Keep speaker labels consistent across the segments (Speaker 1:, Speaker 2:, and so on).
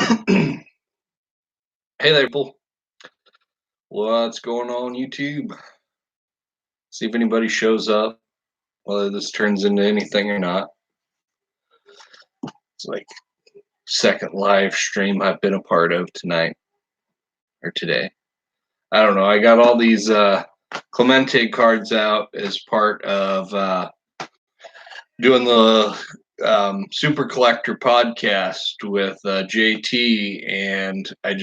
Speaker 1: Hey there, people. What's going on YouTube? See if anybody shows up, whether this turns into anything or not. It's like second live stream I've been a part of tonight or today. I don't know. I got all these Clemente cards out as part of doing the Super Collector podcast with JT, and I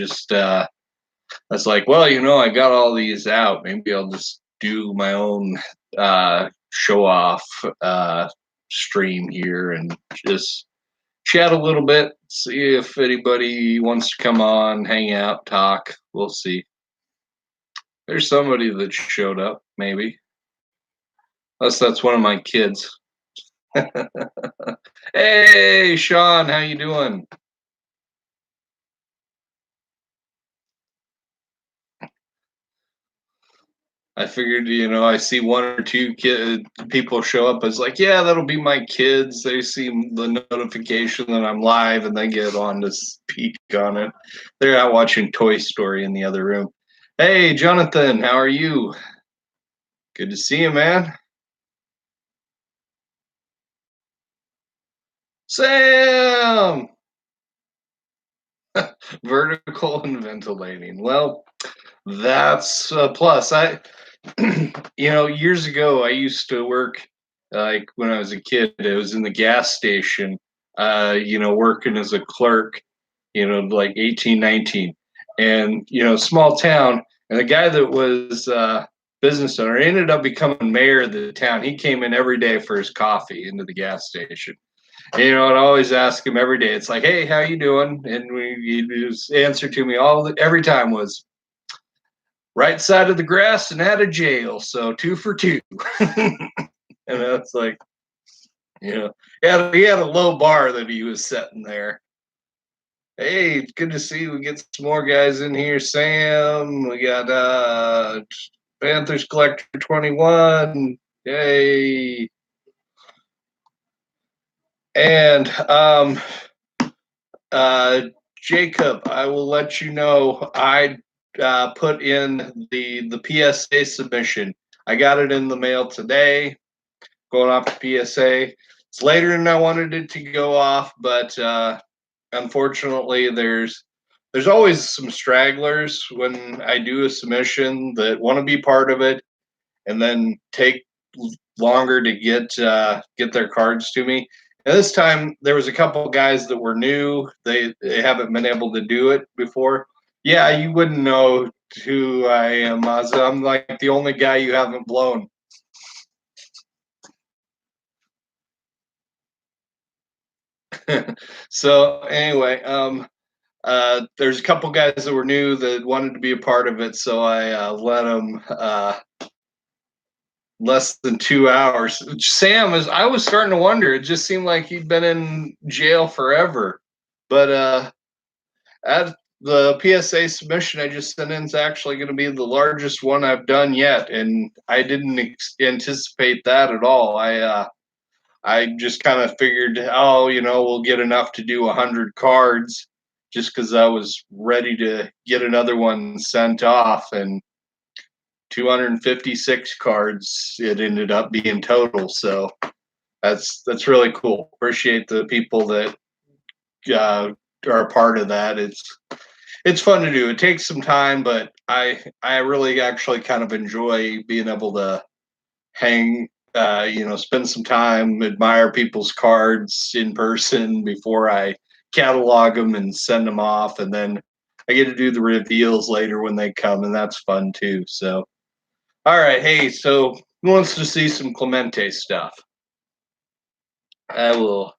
Speaker 1: was like, well, I got all these out. Maybe I'll just do my own show off stream here and just chat a little bit, see if anybody wants to come on, hang out, talk. We'll see. There's somebody that showed up, maybe. Unless that's one of my kids. Hey, Sean, how you doing? I figured, I see one or two people show up. It's like, yeah, that'll be my kids. They see the notification that I'm live and they get on to speak on it. They're out watching Toy Story in the other room. Hey, Jonathan, how are you? Good to see you, man. Sam! Vertical and ventilating. Well, that's a plus. Years ago, I used to work, like when I was a kid, it was in the gas station, working as a clerk, like 18, 19. And, small town. And the guy that was business owner ended up becoming mayor of the town. He came in every day for his coffee into the gas station. And, I'd always ask him every day. It's like, hey, how you doing? And his answer to me every time was, right side of the grass and out of jail. So 2 for 2. And that's like, he had a low bar that he was setting there. Hey, it's good to see you. We get some more guys in here. Sam, we got Panthers Collector 21. Yay. And Jacob, I will let you know I put in the PSA submission. I got it in the mail today, going off to PSA. It's later than I wanted it to go off, but unfortunately, there's always some stragglers when I do a submission that want to be part of it, and then take longer to get their cards to me. And this time there was a couple guys that were new. They haven't been able to do it before. Yeah, you wouldn't know who I am. I'm like the only guy you haven't blown. So anyway, there's a couple guys that were new that wanted to be a part of it, so I let them less than 2 hours. Sam is. I was starting to wonder. It just seemed like he'd been in jail forever. But at the PSA submission I just sent in is actually going to be the largest one I've done yet, and I didn't anticipate that at all. I just kind of figured, oh, we'll get enough to do 100 cards, just because I was ready to get another one sent off, and 256 cards it ended up being total. So that's really cool. Appreciate the people that uh, are a part of that. It's fun to do. It takes some time, but I really actually kind of enjoy being able to hang, spend some time, admire people's cards in person before I catalog them and send them off, and then I get to do the reveals later when they come, and that's fun too. So all right, hey, so who wants to see some Clemente stuff? I will.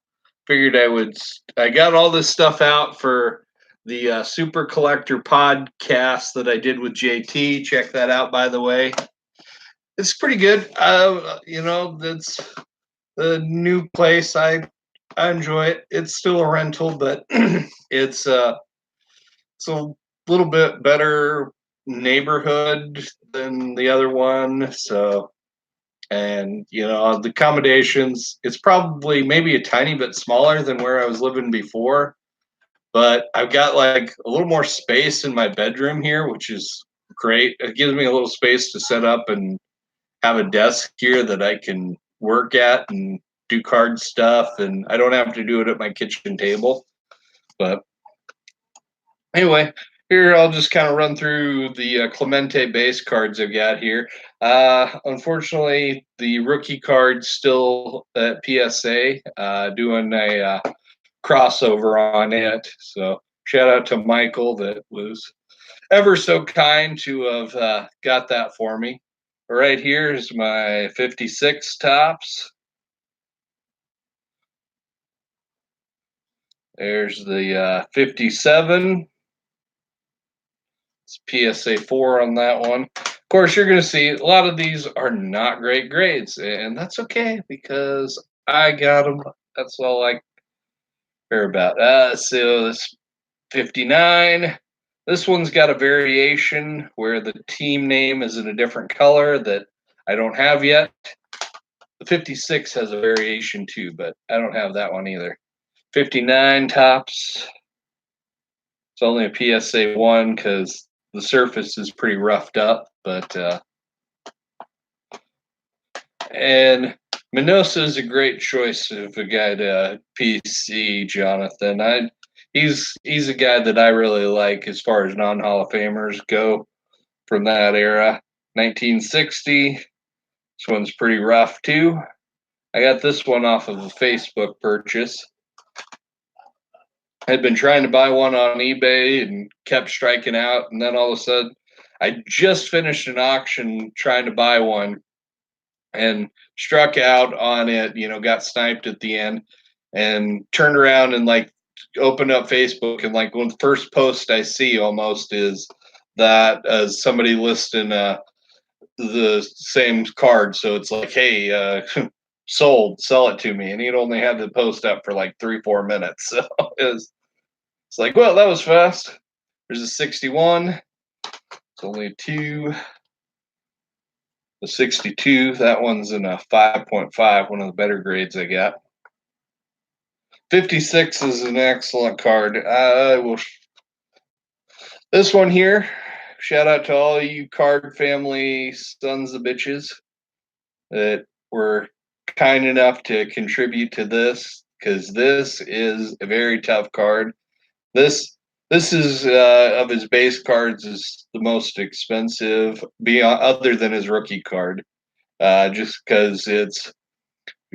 Speaker 1: Figured I would. I got all this stuff out for the Super Collector podcast that I did with JT. Check that out, by the way. It's pretty good. That's the new place. I enjoy it. It's still a rental, but it's a little bit better neighborhood than the other one. So, and the accommodations, it's probably maybe a tiny bit smaller than where I was living before, but I've got like a little more space in my bedroom here, which is great. It gives me a little space to set up and have a desk here that I can work at and do card stuff, and I don't have to do it at my kitchen table. But anyway, here I'll just kind of run through the Clemente base cards I've got here. Unfortunately, the rookie card's still at PSA, doing a crossover on it. So shout out to Michael that was ever so kind to have got that for me. Right here is my 56 tops. There's the 57. It's PSA 4 on that one. Of course, you're going to see a lot of these are not great grades, and that's okay because I got them. That's all I care about. So this 59. This one's got a variation where the team name is in a different color that I don't have yet. The 56 has a variation too, but I don't have that one either. 59 tops. It's only a PSA 1 because the surface is pretty roughed up, but and Minosa is a great choice of a guy to PC, Jonathan. He's a guy that I really like as far as non Hall of Famers go from that era. 1960. This one's pretty rough too. I got this one off of a Facebook purchase. I had been trying to buy one on eBay and kept striking out, and then all of a sudden, I just finished an auction trying to buy one and struck out on it, got sniped at the end and turned around and like opened up Facebook, and like one of the first post I see almost is that somebody listing the same card. So it's like, hey, sold, sell it to me. And he'd only had the post up for like 3-4 minutes. So it's like, well, that was fast. There's a 61. It's only a 2. The 62, that one's in a 5.5, one of the better grades I got. 56 is an excellent card. This one here, shout out to all you card family sons of bitches that were kind enough to contribute to this, because this is a very tough card. This is of his base cards is the most expensive, beyond other than his rookie card, just because it's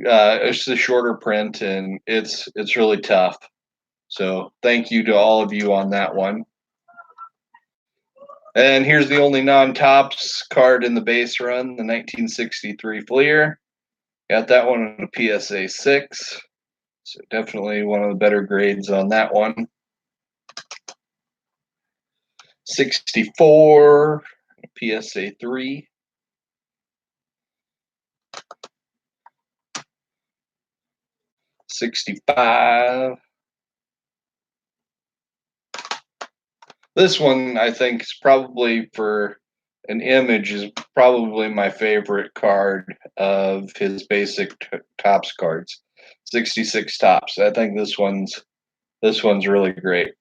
Speaker 1: a shorter print and it's really tough. So thank you to all of you on that one. And here's the only non-tops card in the base run, the 1963 Fleer. Got that one on a PSA 6. So definitely one of the better grades on that one. 64, PSA 3. 65. This one, I think, is probably for an image, is probably my favorite card of his basic tops cards. 66 tops. I think this one's really great.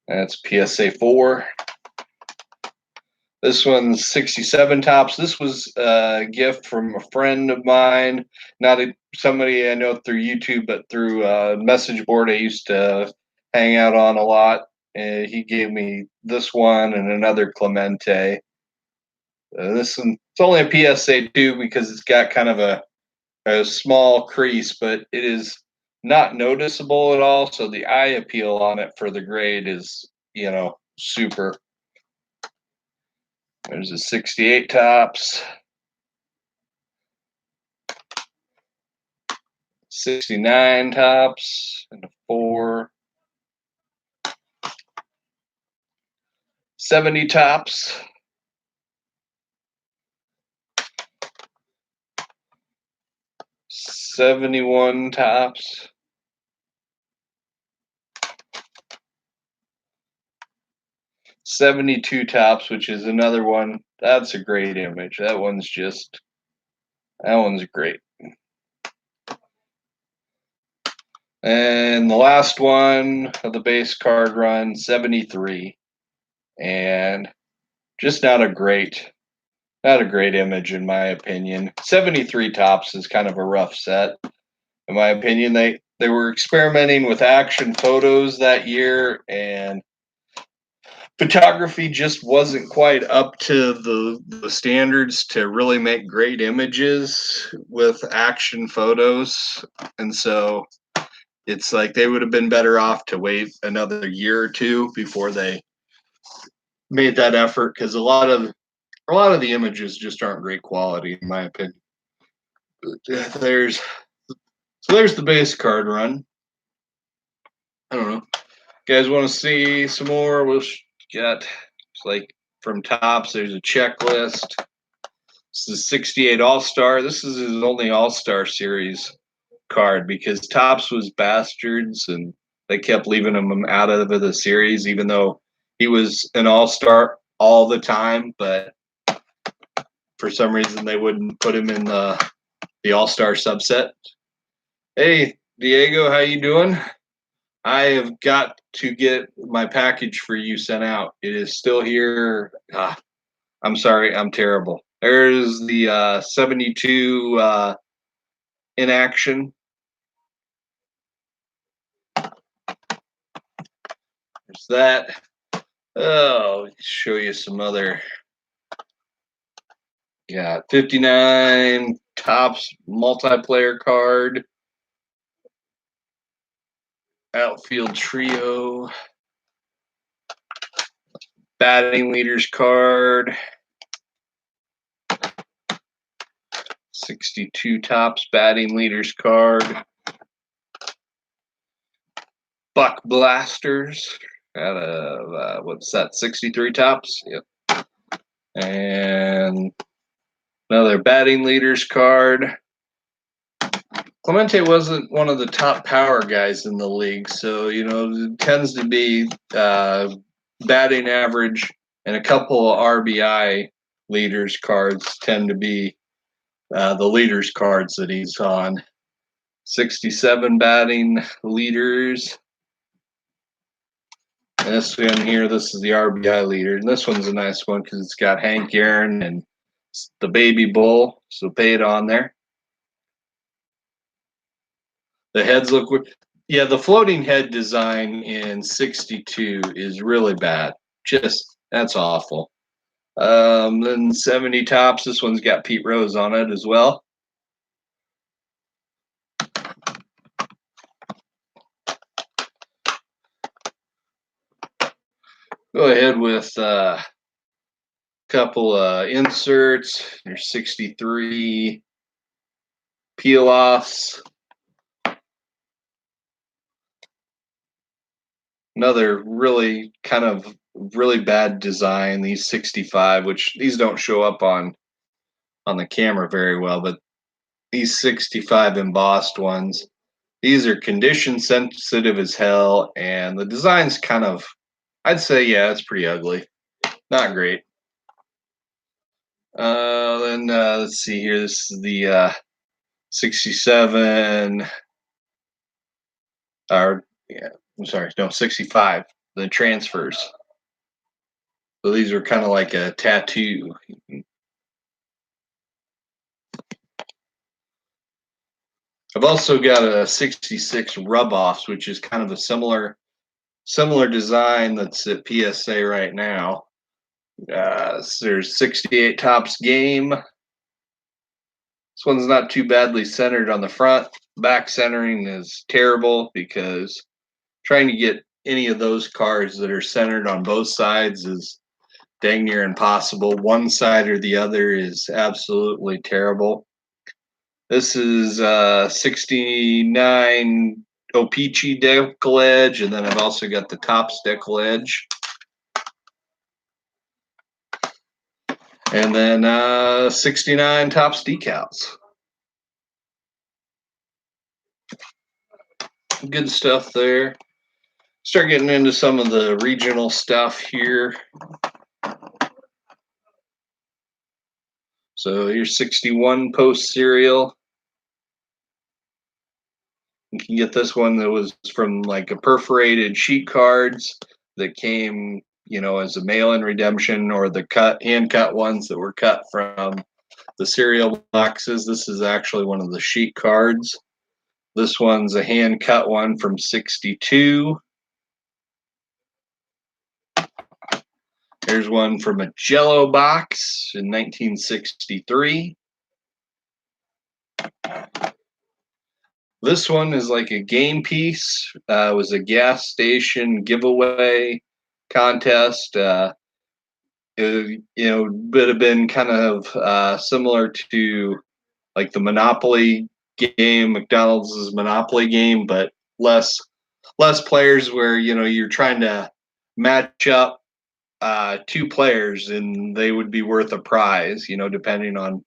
Speaker 1: That's PSA 4. This one's 67 tops. This was a gift from a friend of mine, not somebody I know through YouTube, but through a message board I used to hang out on a lot. And he gave me this one and another Clemente. This one, it's only a PSA 2 because it's got kind of a small crease, but it is not noticeable at all. So the eye appeal on it for the grade is, super. There's a 68 tops, 69 tops, and a 4. 70 tops. 71 tops. 72 tops, which is another one. That's a great image. That one's great. And the last one of the base card run, 73. And just not a great image in my opinion. 73 tops is kind of a rough set. In my opinion, they were experimenting with action photos that year, and photography just wasn't quite up to the standards to really make great images with action photos. And so it's like they would have been better off to wait another year or two before they made that effort, because a lot of the images just aren't great quality in my opinion. But there's the base card run. I don't know. You guys want to see some more? We'll get like from tops. There's a checklist. This is 68 All Star. This is his only All Star series card because Tops was bastards and they kept leaving him out of the series, even though he was an All Star all the time. But for some reason, they wouldn't put him in the All Star subset. Hey, Diego, how you doing? I have got to get my package for you sent out. It is still here. I'm sorry, I'm terrible. There's the 72 in action. There's that. Oh, show you some other. Yeah, 59 tops multiplayer card. Outfield trio. Batting leaders card. 62 tops batting leaders card. Buck blasters out of what's that? 63 tops. Yep. And another batting leaders card. Clemente wasn't one of the top power guys in the league, so it tends to be batting average and a couple of RBI leaders cards tend to be the leaders cards that he's on. 67 batting leaders. And this one here, this is the RBI leader, and this one's a nice one because it's got Hank Aaron and the baby bull, so pay it on there. The heads look weird. Yeah, the floating head design in 62 is really bad. Just that's awful. Then 70 tops. This one's got Pete Rose on it as well. Go ahead with a couple inserts. There's 63 peel offs. Another really kind of really bad design. These 65, which these don't show up on the camera very well, but these 65 embossed ones, these are condition sensitive as hell, and the design's kind of, I'd say, yeah, it's pretty ugly. Not great. Then let's see here. This is the 67, or yeah, I'm sorry, no, 65. The transfers. So these are kind of like a tattoo. I've also got a 66 rub offs, which is kind of a similar design that's at PSA right now. There's 68 tops game. This one's not too badly centered on the front. Back centering is terrible because trying to get any of those cards that are centered on both sides is dang near impossible. One side or the other is absolutely terrible. This is 69 O-Pee-Chee decal edge, and then I've also got the Tops decal edge. And then 69 Tops decals. Good stuff there. Start getting into some of the regional stuff here. So here's 61 post serial. You can get this one that was from like a perforated sheet cards that came, as a mail-in redemption, or the hand cut ones that were cut from the cereal boxes. This is actually one of the sheet cards. This one's a hand cut one from '62. Here's one from a Jello box in 1963. This one is like a game piece. It was a gas station giveaway contest. It would have been kind of similar to like the Monopoly game, McDonald's Monopoly game, but less players, where you're trying to match up two players and they would be worth a prize, depending on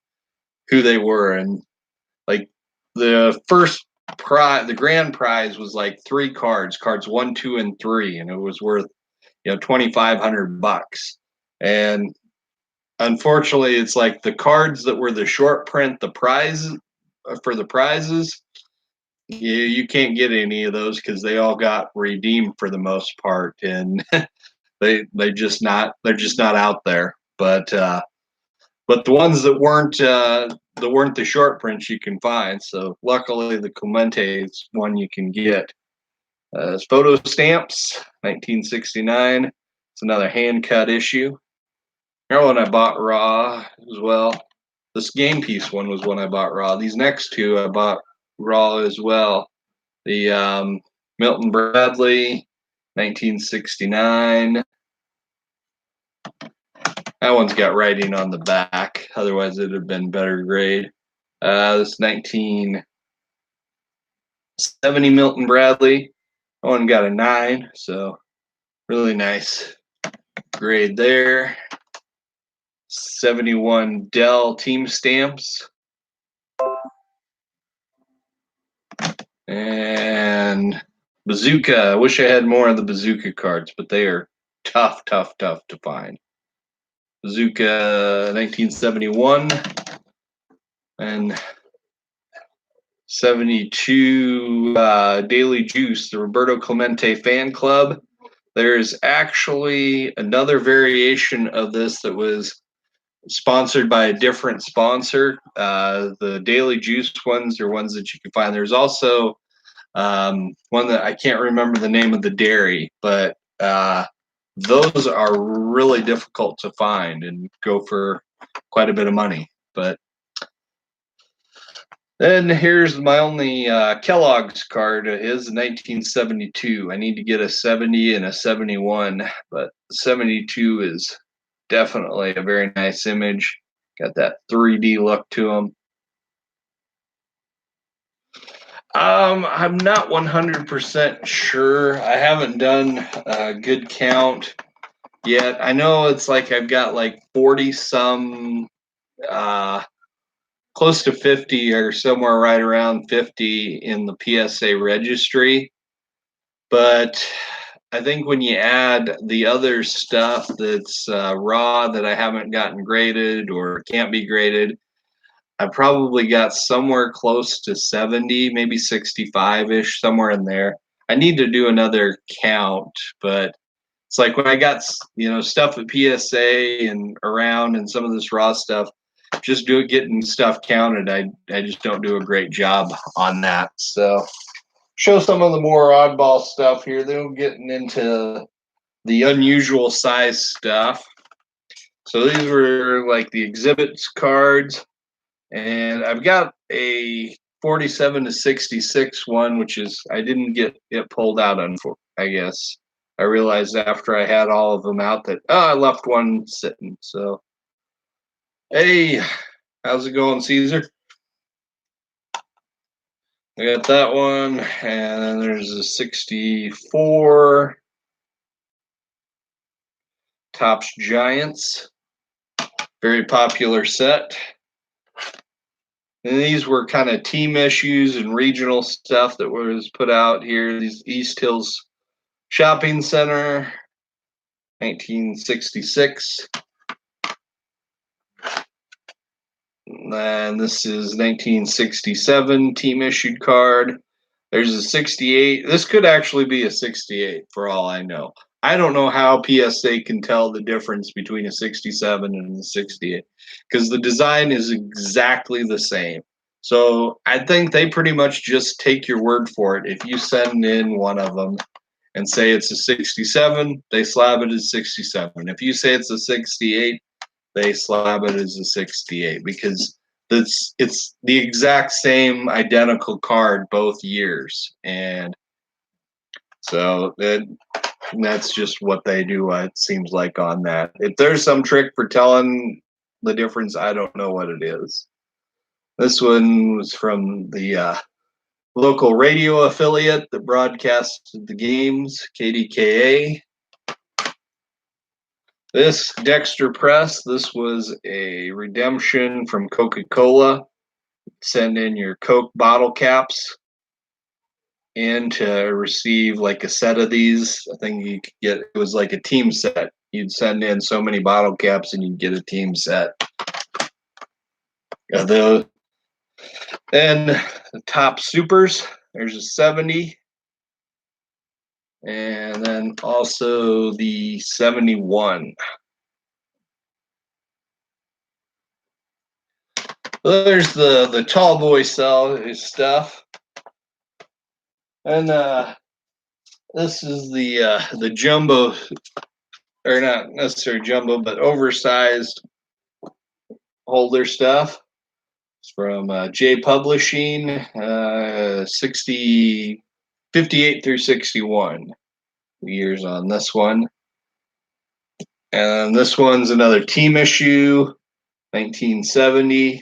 Speaker 1: who they were. And like the first prize, the grand prize was like three cards 1, 2, and 3, and it was worth $2,500. And unfortunately, it's like the cards that were the short print, the prize for the prizes, you can't get any of those because they all got redeemed for the most part, and they're just not out there. But the ones that weren't the short prints you can find. So luckily, the Clemente is one you can get. It's photo stamps, 1969. It's another hand cut issue. That one I bought raw as well. This game piece one was one I bought raw. These next two I bought raw as well. The Milton Bradley, 1969. That one's got writing on the back. Otherwise, it'd have been better grade. This 1970 Milton Bradley. That one got a 9, so really nice grade there. 71 Dell Team Stamps. And Bazooka. I wish I had more of the Bazooka cards, but they are tough to find. Bazooka 1971 and 72 Daily Juice, the Roberto Clemente fan club. There's actually another variation of this that was sponsored by a different sponsor. The Daily Juice ones are ones that you can find. There's also one that I can't remember the name of the dairy, but those are really difficult to find and go for quite a bit of money. But then here's my only Kellogg's card. It is 1972. I need to get a 70 and a 71, but 72 is definitely a very nice image. Got that 3D look to them. I'm not 100% sure. I haven't done a good count yet. I know it's like I've got like 40 some, close to 50 or somewhere right around 50 in the PSA registry. But I think when you add the other stuff that's raw that I haven't gotten graded or can't be graded, I probably got somewhere close to 70, maybe 65-ish, somewhere in there. I need to do another count, but it's like when I got, stuff at PSA and around and some of this raw stuff, just getting stuff counted, I just don't do a great job on that. So show some of the more oddball stuff here. Then we're getting into the unusual size stuff. So these were like the exhibits cards. And I've got a 47 to 66 one, which is, I didn't get it pulled out on, I guess. I realized after I had all of them out that, I left one sitting. So, hey, how's it going, Caesar? I got that one, and then there's a 64 Topps Giants. Very popular set. And these were kind of team issues and regional stuff that was put out here. These East Hills Shopping Center, 1966. And this is 1967 team issued card. There's a 68. This could actually be a 68 for all I know. I don't know how PSA can tell the difference between a 67 and a 68 because the design is exactly the same. So I think they pretty much just take your word for it. If you send in one of them and say it's a 67, they slab it as 67. If you say it's a 68, they slab it as a 68 because it's the exact same identical card both years. And so that's just what they do, it seems like, on that. If there's some trick for telling the difference, I don't know what it is. This one was from the local radio affiliate that broadcasted the games, KDKA. This Dexter Press, this was a redemption from Coca-Cola. Send in your Coke bottle caps in to receive like a set of these. I think you could get, it was like a team set. You'd send in so many bottle caps and you'd get a team set of those. And the top supers, there's a 70. And then also the 71. There's the tall boy stuff. And this is the jumbo, or not necessarily jumbo, but oversized holder stuff. It's from J Publishing, 58 through 61 years on this one. And this one's another team issue, 1970.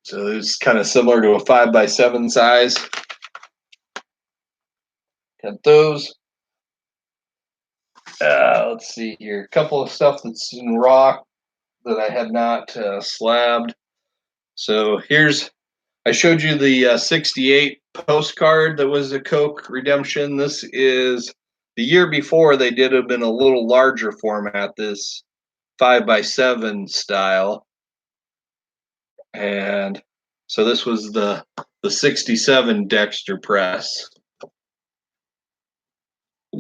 Speaker 1: So it's kind of similar to a 5x7 size. Got those. Let's see here. A couple of stuff that's in rock that I had not slabbed. So I showed you the 68 postcard that was a Coke redemption. This is the year before they did have been a little larger format, this 5x7 style. And so this was the 67 Dexter Press.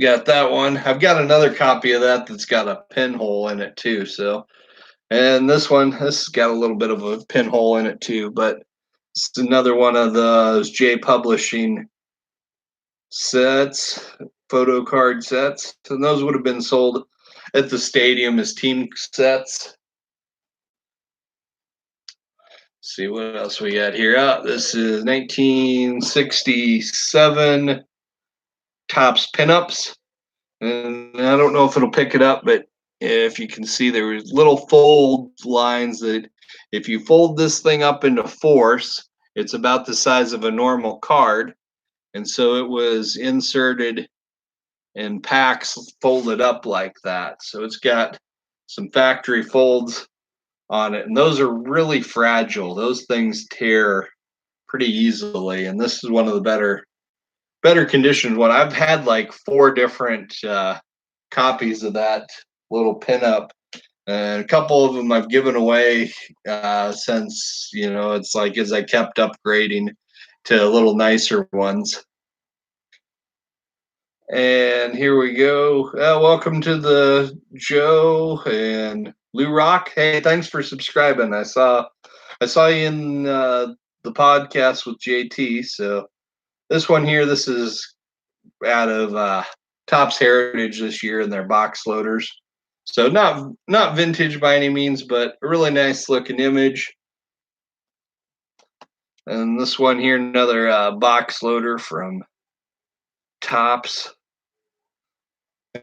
Speaker 1: Got that one. I've got another copy of that that's got a pinhole in it too. So, and this has got a little bit of a pinhole in it too, but it's another one of those J Publishing sets, photo card sets. And those would have been sold at the stadium as team sets. Let's see what else we got here. This is 1967 Topps pinups. And I don't know if it'll pick it up, but if you can see, there was little fold lines that if you fold this thing up into force, it's about the size of a normal card. And so it was inserted in packs folded up like that. So it's got some factory folds on it. And those are really fragile. Those things tear pretty easily. And this is one of the better conditioned one. I've had like 4 different copies of that little pinup, and a couple of them I've given away since, it's like as I kept upgrading to little nicer ones. And here we go. Welcome to the Joe and Lou Rock. Hey, thanks for subscribing. I saw you in the podcast with JT. So this one here, this is out of Topps Heritage this year in their box loaders. So not vintage by any means, but a really nice looking image. And this one here, another box loader from Topps.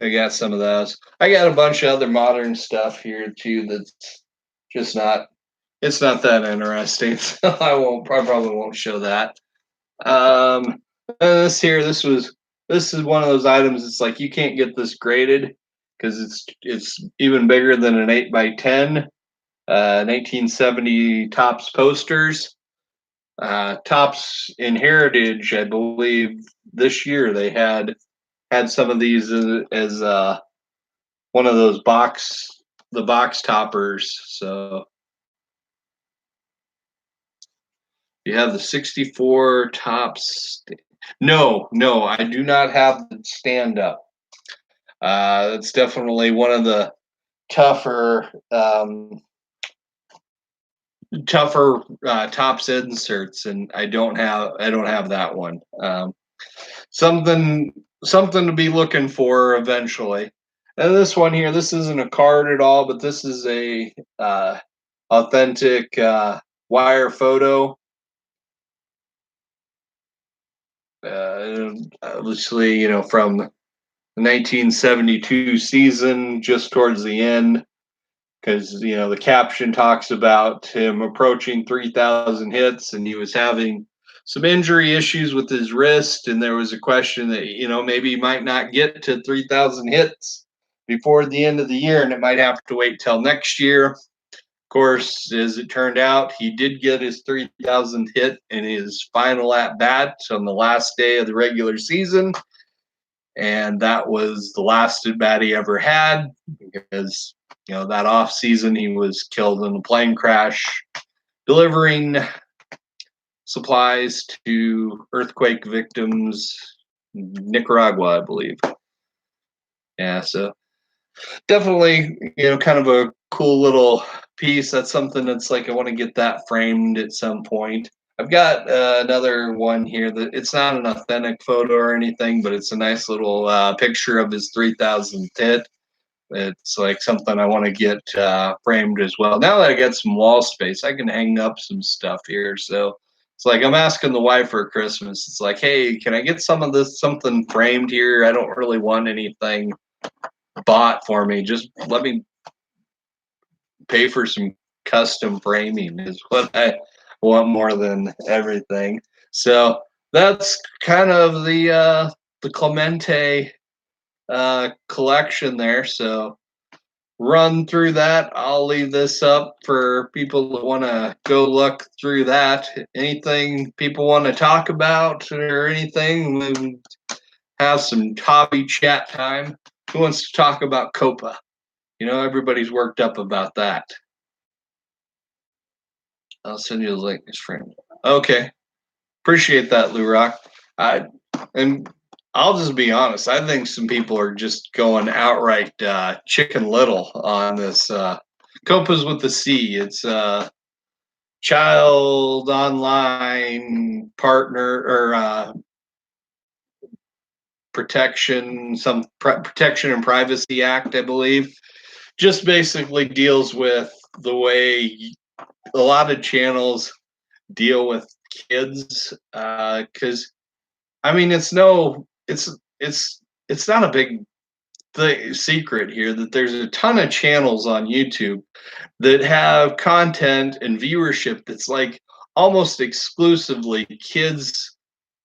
Speaker 1: I got some of those. I got a bunch of other modern stuff here too that's just it's not that interesting. So I probably won't show that. This is one of those items. It's like you can't get this graded because it's even bigger than an 8x10. 1970 Topps posters. Topps in Heritage, I believe this year they had some of these as one of those box toppers. So You have the 64 tops. No, no, I do not have the stand up. That's definitely one of the tougher, tops inserts, and I don't have that one. Something something to be looking for eventually. And this one here, this isn't a card at all, but this is a authentic wire photo. Obviously, from the 1972 season, just towards the end, because the caption talks about him approaching 3,000 hits, and he was having some injury issues with his wrist, and there was a question that maybe he might not get to 3,000 hits before the end of the year, and it might have to wait till next year. Of course, as it turned out, he did get his 3,000th hit in his final at bat on the last day of the regular season, and that was the last at bat he ever had because that off season he was killed in a plane crash delivering supplies to earthquake victims in Nicaragua, I believe. Yeah, so definitely kind of a cool little piece. That's something that's like I want to get that framed at some point. I've got another one here that it's not an authentic photo or anything, but it's a nice little picture of his 3,000th hit. It's like something I want to get framed as well. Now that I got some wall space, I can hang up some stuff here. So it's like I'm asking the wife for Christmas. It's like, hey, can I get some of this something framed here? I don't really want anything bought for me. Just let me pay for some custom framing is what I want more than everything. So that's kind of the Clemente collection there. So run through that. I'll leave this up for people that want to go look through that. Anything people want to talk about or anything, we have some hobby chat time. Who wants to talk about Copa? Everybody's worked up about that. I'll send you the link, Miss friend. Okay. Appreciate that, Lou Rock. I and I'll just be honest. I think some people are just going outright chicken little on this. Copas with the C. It's child online partner or protection and privacy act, I believe. Just basically deals with the way a lot of channels deal with kids because I mean it's not a big secret here that there's a ton of channels on YouTube that have content and viewership that's like almost exclusively kids,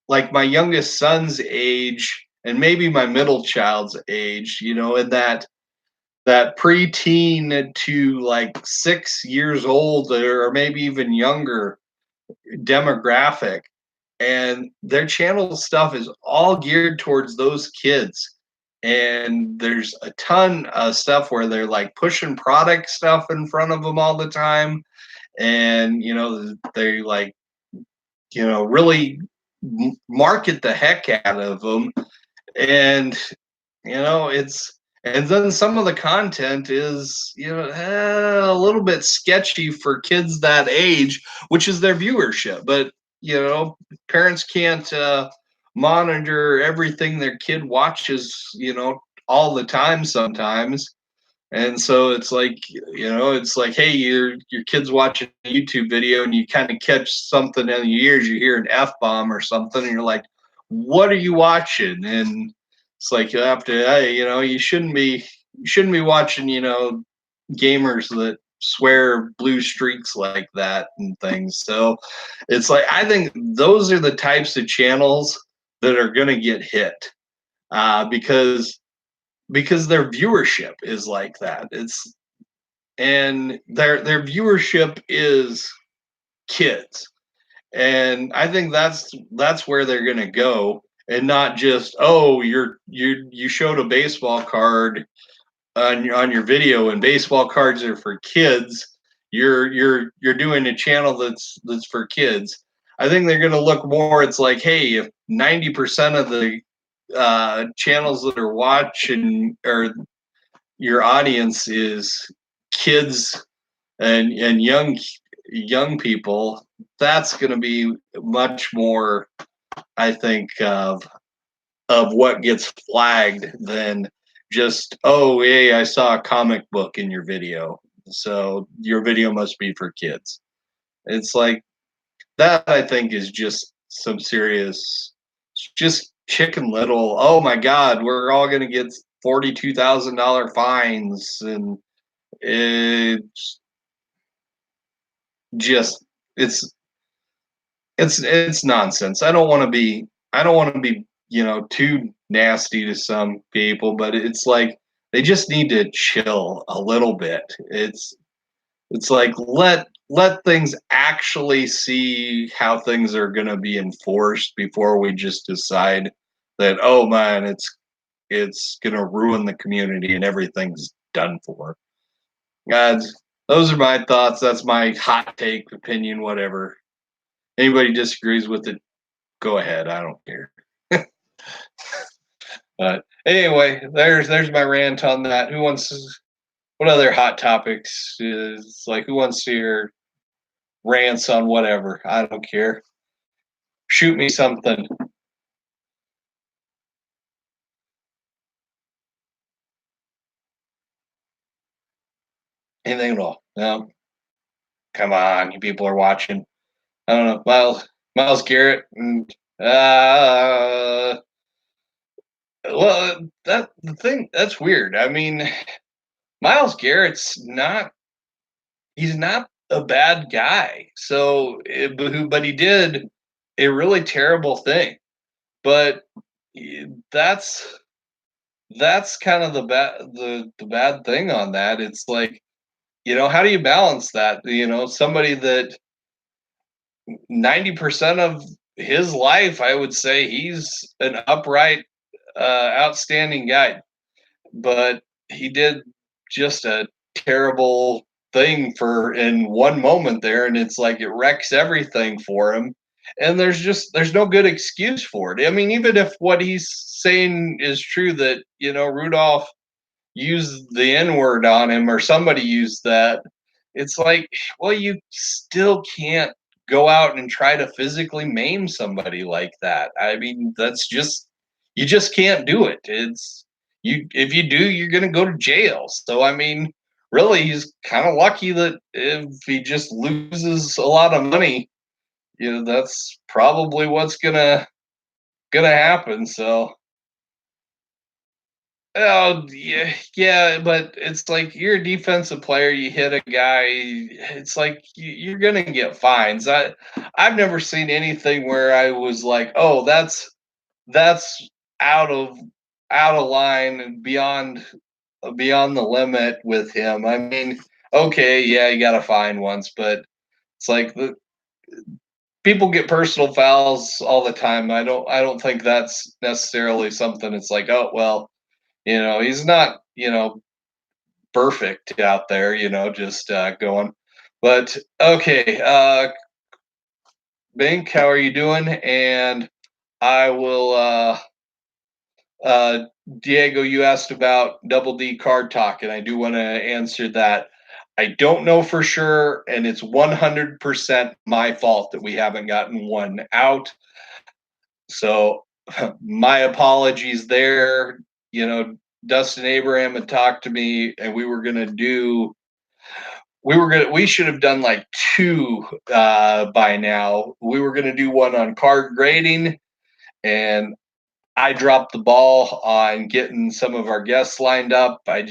Speaker 1: like my youngest son's age and maybe my middle child's age, in that preteen to like 6 years old or maybe even younger demographic, and their channel stuff is all geared towards those kids. And there's a ton of stuff where they're like pushing product stuff in front of them all the time, and they like really market the heck out of them. And it's and then some of the content is a little bit sketchy for kids that age, which is their viewership. But parents can't monitor everything their kid watches all the time sometimes. And so it's like, hey, your kid's watching a YouTube video and you kind of catch something in your ears, you hear an F bomb or something, and you're like, what are you watching? And it's like you have to, hey, you shouldn't be watching, gamers that swear blue streaks like that and things. So it's like I think those are the types of channels that are going to get hit because their viewership is like that. And their viewership is kids, and I think that's where they're going to go, and not just, oh, you showed a baseball card on your video and baseball cards are for kids. You're doing a channel that's for kids. I think they're going to look more. It's like, hey, if 90% of the channels that are watching or your audience is kids and young people, that's going to be much more, I think, of what gets flagged than just, oh, hey, I saw a comic book in your video, so your video must be for kids. It's like that, I think, is just some serious, just chicken little. Oh my God, we're all going to get $42,000 fines, and it's just it's it's nonsense. I don't want to be, too nasty to some people, but it's like they just need to chill a little bit. It's like let things actually see how things are going to be enforced before we just decide that, oh man, it's going to ruin the community and everything's done for. God, those are my thoughts. That's my hot take opinion, whatever. Anybody disagrees with it, go ahead. I don't care. But anyway, there's my rant on that. What other hot topics is like, who wants to hear rants on whatever? I don't care. Shoot me something. Anything at all. No. Come on, you people are watching. I don't know. Miles Garrett and well, that the thing that's weird. I mean, Miles Garrett's not he's not a bad guy. So, but he did a really terrible thing. But that's that's kind of the bad thing on that. It's like, how do you balance that? Somebody that 90% of his life, I would say he's an upright, outstanding guy, but he did just a terrible thing for in one moment there, and it's like it wrecks everything for him. And there's no good excuse for it. I mean, even if what he's saying is true, that Rudolph used the N word on him or somebody used that, it's like, well, you still can't go out and try to physically maim somebody like that. I mean, you just can't do it. If you do, you're going to go to jail. So, I mean, really, he's kind of lucky that if he just loses a lot of money, that's probably what's gonna happen. So, oh yeah, yeah, but it's like you're a defensive player. You hit a guy. It's like you're gonna get fines. I've never seen anything where I was like, oh, that's out of out of line and beyond the limit with him. I mean, okay, yeah, you got a fine once, but it's like people get personal fouls all the time. I don't think that's necessarily something. It's like, oh well, he's not, perfect out there, just going. But okay, Bink, how are you doing? And I will. Uh, Diego, you asked about Double D card talk, and I do want to answer that. I don't know for sure, and it's 100% my fault that we haven't gotten one out. So my apologies there. Dustin Abraham had talked to me, and we should have done like two by now. We were gonna do one on card grading, and I dropped the ball on getting some of our guests lined up. I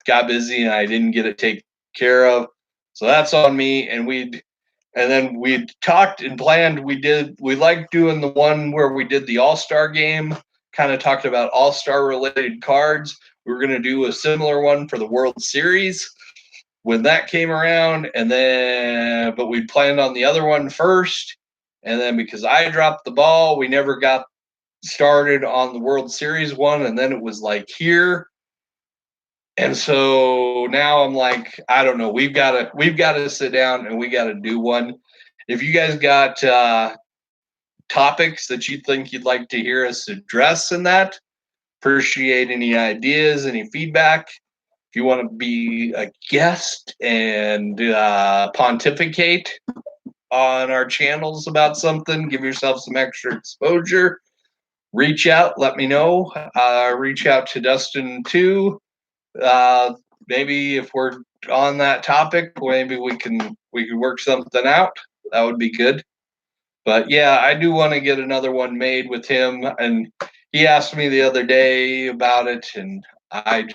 Speaker 1: got busy and I didn't get it taken care of. So that's on me. And then we talked and planned. We liked doing the one where we did the All-Star game, kind of talked about All-Star related cards. We were going to do a similar one for the World Series when that came around. But we planned on the other one first. And then because I dropped the ball, we never got started on the World Series one, and then it was like here. And so now I'm like, I don't know. We've got to sit down and we got to do one. if you guys got topics that you think you'd like to hear us address in that, appreciate any ideas, any feedback. If you want to be a guest and pontificate on our channels about something, give yourself some extra exposure, reach out, let me know. Reach out to Dustin too. Uh, Maybe if we're on that topic, maybe we can work something out. That would be good. But yeah, I do want to get another one made with him. And he asked me the other day about it, and I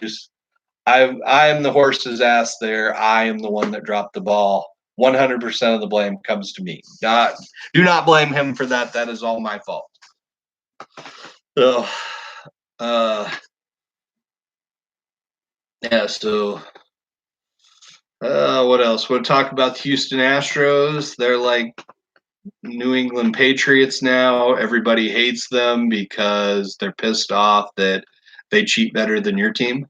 Speaker 1: am the horse's ass there. I am the one that dropped the ball. 100% of the blame comes to me. Do not blame him for that. That is all my fault. So, uh, yeah. So, what else? We'll talk about the Houston Astros. They're like New England Patriots now. Everybody hates them because they're pissed off that they cheat better than your team.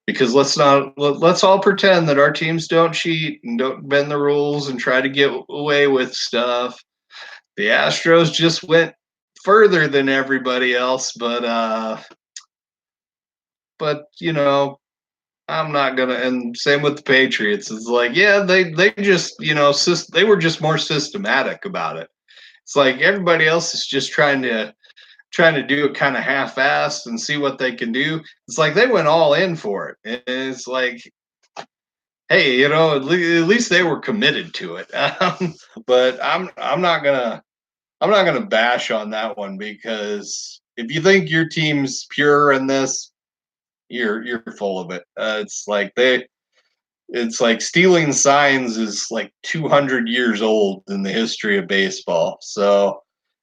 Speaker 1: Because let's all pretend that our teams don't cheat and don't bend the rules and try to get away with stuff. The Astros just went further than everybody else, but I'm not gonna. And same with the Patriots. It's like, yeah, they just they were just more systematic about it. It's like everybody else is just trying to do it kind of half-assed and see what they can do. It's like they went all in for it, and it's like, hey, at least they were committed to it. But I'm not gonna bash on that one, because if you think your team's pure in this, you're full of it. It's like stealing signs is like 200 years old in the history of baseball. So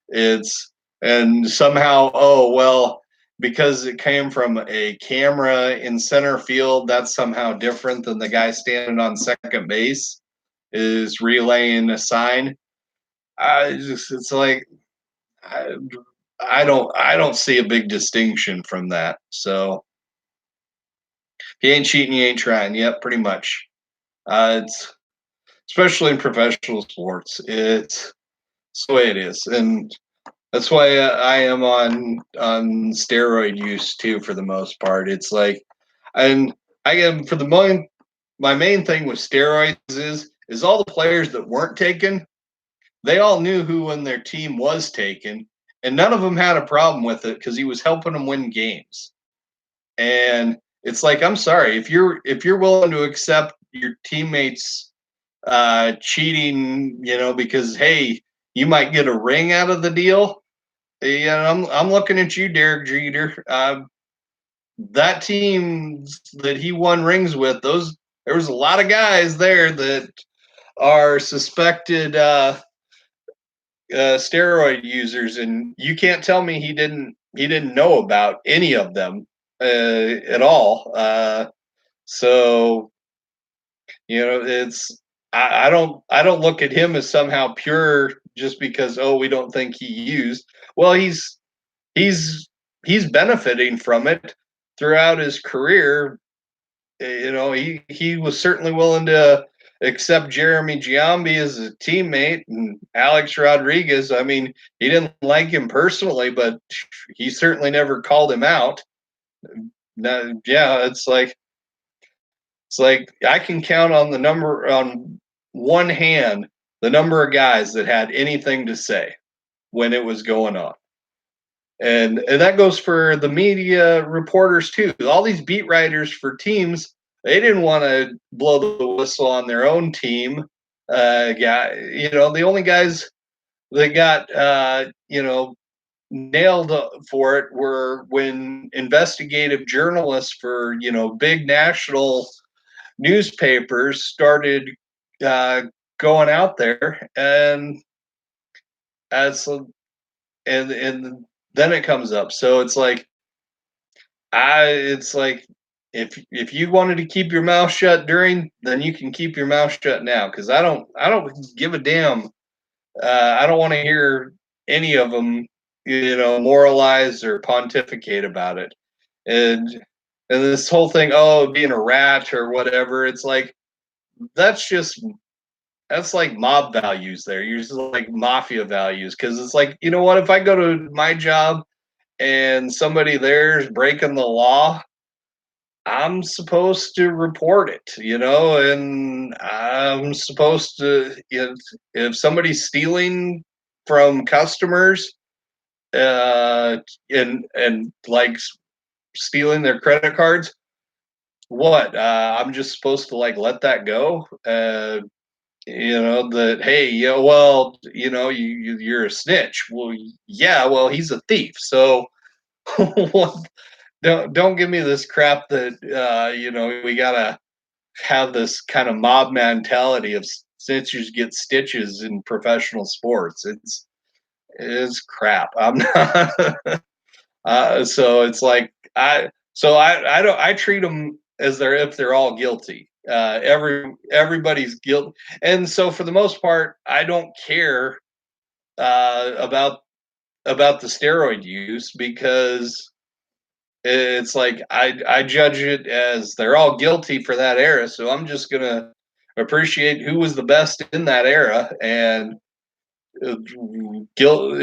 Speaker 1: it's and somehow, oh well, because it came from a camera in center field, that's somehow different than the guy standing on second base is relaying a sign. It's like I, I don't see a big distinction from that. So he ain't cheating, he ain't trying. Yep, pretty much. It's especially in professional sports. It's the way it is, and that's why I am on steroid use too, for the most part. It's like, and I am for the moment. My main thing with steroids is all the players that weren't taken, they all knew who when their team was taken, and none of them had a problem with it because he was helping them win games. And it's like, I'm sorry, if you're willing to accept your teammates cheating, because hey, you might get a ring out of the deal. Yeah, I'm looking at you, Derek Jeter. That team that he won rings with, there was a lot of guys there that are suspected steroid users, and you can't tell me he didn't know about any of them at all. So it's I don't look at him as somehow pure just because, oh, we don't think he used. Well, he's he's benefiting from it throughout his career. He was certainly willing to accept Jeremy Giambi as a teammate, and Alex Rodriguez. I mean, he didn't like him personally, but he certainly never called him out. Now, yeah, it's like I can count on one hand the number of guys that had anything to say when it was going on. And that goes for the media reporters too. All these beat writers for teams, they didn't want to blow the whistle on their own team. The only guys that got nailed for it were when investigative journalists for big national newspapers started uh, going out there, as and then it comes up. So it's like if you wanted to keep your mouth shut during, then you can keep your mouth shut now, because I don't give a damn. I don't want to hear any of them, moralize or pontificate about it. And this whole thing, oh, being a rat or whatever, it's like that's just that's like mob values there. You're just like mafia values because it's like, you know what? If I go to my job and somebody there's breaking the law, I'm supposed to report it, and I'm supposed to, if somebody's stealing from customers, uh, and like stealing their credit cards, what? I'm just supposed to like let that go? That, hey, yeah, well, you're a snitch. Well, yeah, well, he's a thief. So what? Don't give me this crap that we gotta have this kind of mob mentality of snitches get stitches in professional sports. It's crap. I'm not. So it's like I don't I treat them as if they're all guilty. Everybody's guilty, and so for the most part, I don't care about the steroid use because it's like I judge it as they're all guilty for that era, so I'm just gonna appreciate who was the best in that era and guilt.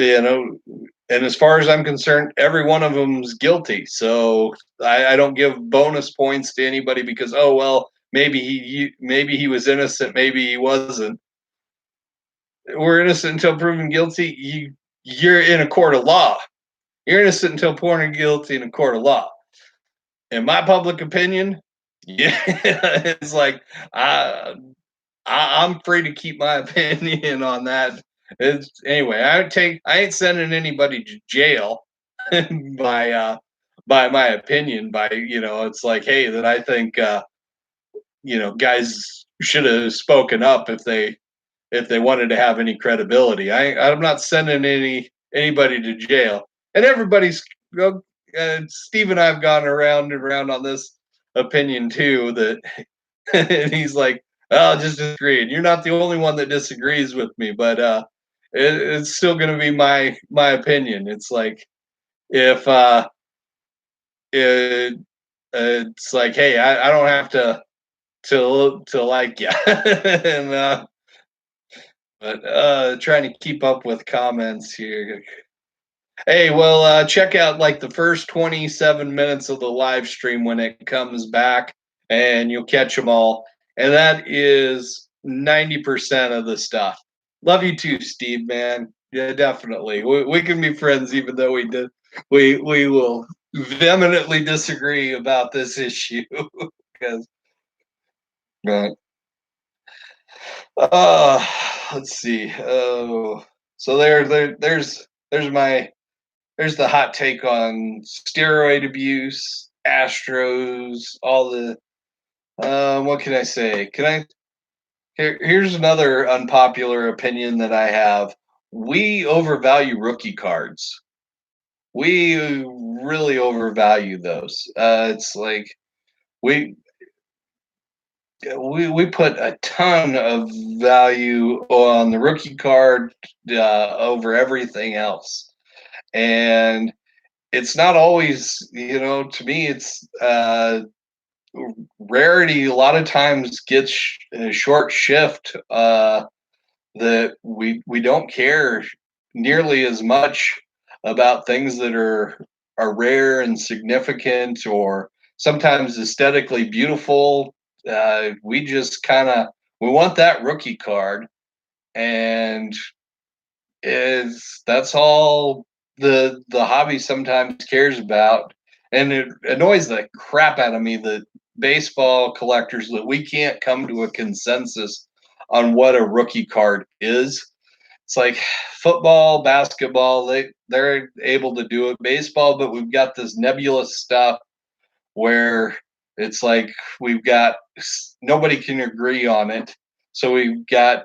Speaker 1: And as far as I'm concerned, every one of them's guilty. So I don't give bonus points to anybody because well maybe he was innocent, maybe he wasn't. We're innocent until proven guilty. You're in a court of law. You're innocent until proven guilty in a court of law. In my public opinion, yeah, it's like I, I'm free to keep my opinion on that. Anyway. I ain't sending anybody to jail by by my opinion. By it's like, hey, that I think guys should have spoken up if they wanted to have any credibility. I'm not sending anybody to jail, and everybody's. Steve and I've gone around and around on this opinion too. That and he's like, "Oh, I'll just disagree." And you're not the only one that disagrees with me, but it's still going to be my opinion. It's like if it, it's like, hey, I don't have to like you, and but trying to keep up with comments here. Hey, well, check out like the first 27 minutes of the live stream when it comes back, and you'll catch them all. And that is 90% of the stuff. Love you too, Steve, man. Yeah, definitely. We can be friends even though we will vehemently disagree about this issue. Because, but, uh, let's see. Oh, so there's the hot take on steroid abuse, Astros, all the. What can I say? Here's another unpopular opinion that I have. We overvalue rookie cards. We really overvalue those. It's like we we put a ton of value on the rookie card over everything else, and it's not always, to me it's rarity a lot of times gets a short shift, that we don't care nearly as much about things that are rare and significant or sometimes aesthetically beautiful. We just kind of we want that rookie card, and is that's all the hobby sometimes cares about. And it annoys the crap out of me that baseball collectors that we can't come to a consensus on what a rookie card is. It's like football, basketball, they're able to do it. Baseball, but we've got this nebulous stuff where it's like we've got nobody can agree on it. So we've got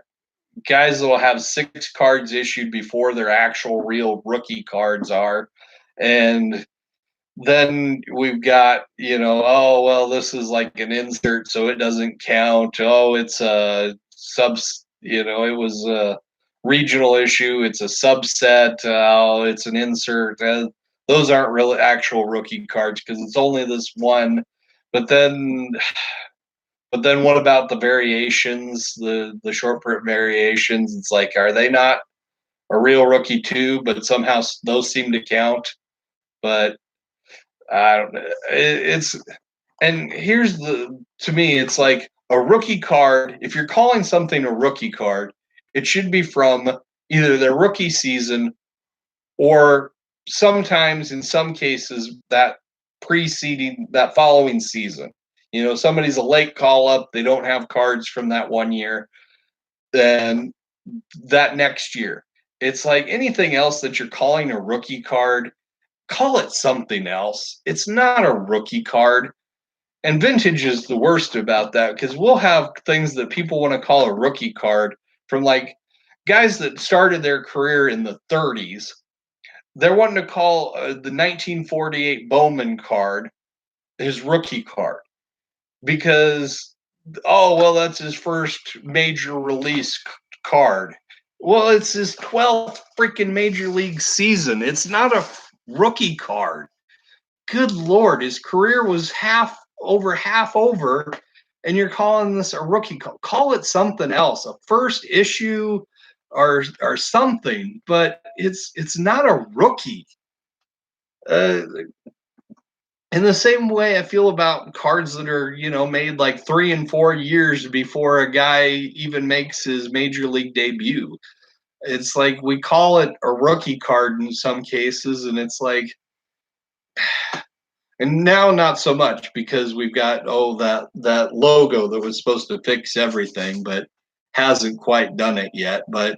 Speaker 1: guys that will have 6 cards issued before their actual real rookie cards are. And then we've got, oh, well, this is like an insert, so it doesn't count. Oh, it's a it was a regional issue. It's a subset. Oh, it's an insert. Those aren't really actual rookie cards because it's only this one. But then But then what about the variations, the short print variations? It's like, are they not a real rookie too? But somehow those seem to count. But I don't know. It's and here's the to me, it's like a rookie card. If you're calling something a rookie card, it should be from either their rookie season or sometimes in some cases that following season. Somebody's a late call up, they don't have cards from that one year, then that next year. It's like anything else that you're calling a rookie card, call it something else. It's not a rookie card. And vintage is the worst about that because we'll have things that people want to call a rookie card from like guys that started their career in the 30s. They're wanting to call the 1948 Bowman card his rookie card because, oh, well, that's his first major release card. Well, it's his 12th freaking major league season. It's not a rookie card. Good Lord, his career was half over, and you're calling this a rookie card. Call it something else, a first issue or something, but it's not a rookie. Uh, in the same way I feel about cards that are, made like 3 and 4 years before a guy even makes his major league debut. It's like we call it a rookie card in some cases, and it's like, and now not so much because we've got that logo that was supposed to fix everything, but hasn't quite done it yet. But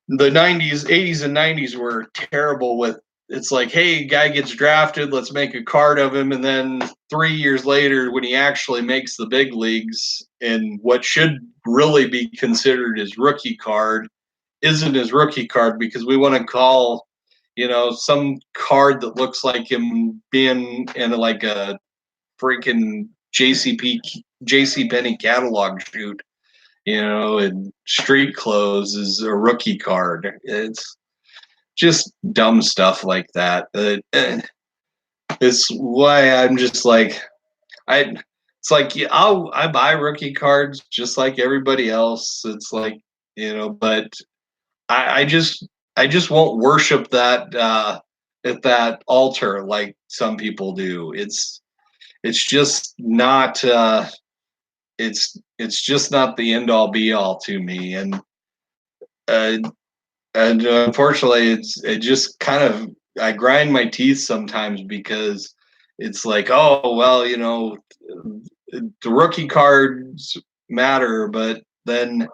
Speaker 1: the 90s, 80s, and 90s were terrible with it's like, hey, guy gets drafted, let's make a card of him. And then 3 years later, when he actually makes the big leagues and what should really be considered his rookie card isn't his rookie card because we want to call, some card that looks like him being in like a freaking JC Penney catalog shoot, and street clothes is a rookie card. It's just dumb stuff like that. It's why I'm just like I. It's like yeah, I buy rookie cards just like everybody else. It's like but I just won't worship that at that altar like some people do. It's just not it's just not the end all be all to me, uh, and unfortunately it just kind of I grind my teeth sometimes because it's like, oh well, the rookie cards matter, but then